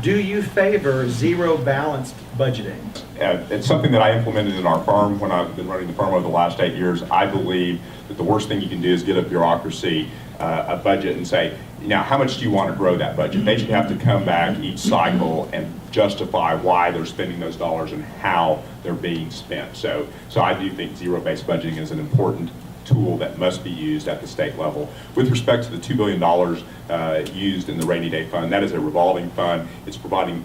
Do you favor zero balanced budgeting? It's something that I implemented in our firm when I've been running the firm over the last 8 years. I believe that the worst thing you can do is get a bureaucracy, a budget, and say, now how much do you want to grow that budget? They should have to come back each cycle and justify why they're spending those dollars and how they're being spent. So I do think zero-based budgeting is an important tool that must be used at the state level. With respect to the $2 billion used in the rainy day fund, that is a revolving fund. It's providing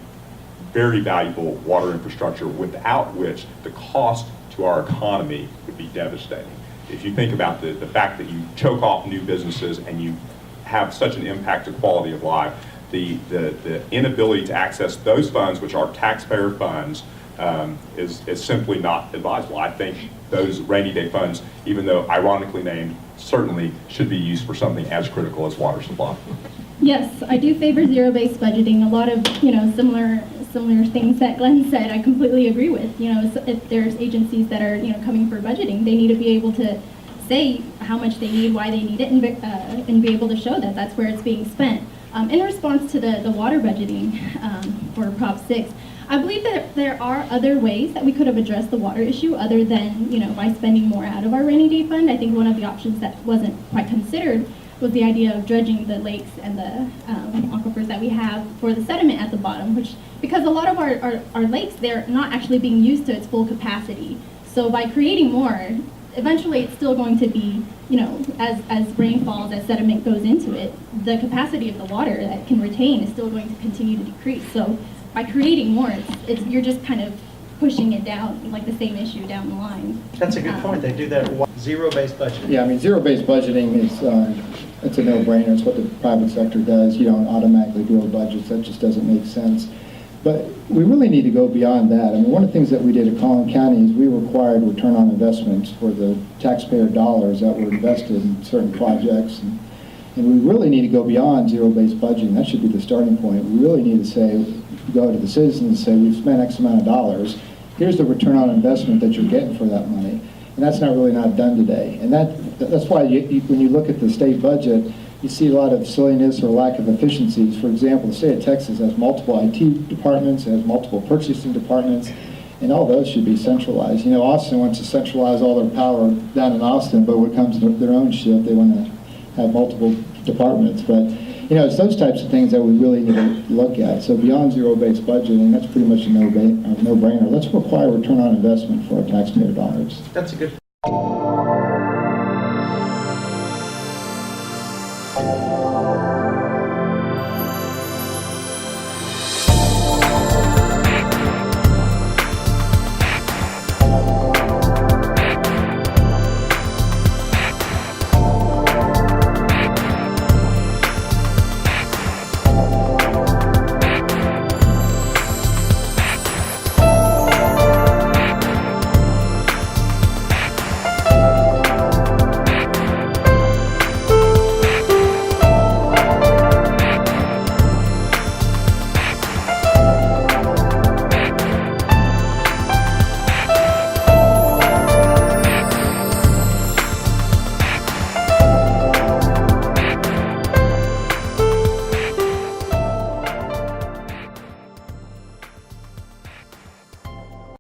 very valuable water infrastructure without which the cost to our economy would be devastating. If you think about the fact that you choke off new businesses and you have such an impact to quality of life, the inability to access those funds, which are taxpayer funds, is simply not advisable. I think those rainy day funds, even though ironically named, certainly should be used for something as critical as water supply. Yes, I do favor zero-based budgeting. A lot of, similar things that Glenn said, I completely agree with. If there's agencies that are, coming for budgeting, they need to be able to say how much they need, why they need it, and be able to show that that's where it's being spent. In response to the water budgeting for Prop 6, I believe that there are other ways that we could have addressed the water issue other than, by spending more out of our rainy day fund. I think one of the options that wasn't quite considered was the idea of dredging the lakes and the aquifers that we have for the sediment at the bottom, which, because a lot of our lakes, they're not actually being used to its full capacity. So by creating more, eventually it's still going to be, as rain falls, as sediment goes into it, the capacity of the water that it can retain is still going to continue to decrease. So by creating more, you're just kind of pushing it down, like the same issue down the line. That's a good point. They do that. Zero-based budgeting. Yeah, I mean, zero-based budgeting is it's a no-brainer. It's what the private sector does. You don't automatically grow budgets. That just doesn't make sense. But we really need to go beyond that. I mean, one of the things that we did at Collin County is we required return on investments for the taxpayer dollars that were invested in certain projects. And we really need to go beyond zero-based budgeting. That should be the starting point. We really need to say, go to the citizens and say, we've spent X amount of dollars. Here's the return on investment that you're getting for that money. And that's not done today. And that's why when you look at the state budget, you see a lot of silliness or lack of efficiencies. For example, the state of Texas has multiple IT departments, it has multiple purchasing departments, and all those should be centralized. Austin wants to centralize all their power down in Austin, but when it comes to their own shit, they want to have multiple departments. But it's those types of things that we really need to look at. So beyond zero-based budgeting, that's pretty much a no-brainer. Let's require return on investment for our taxpayer dollars. That's a good point.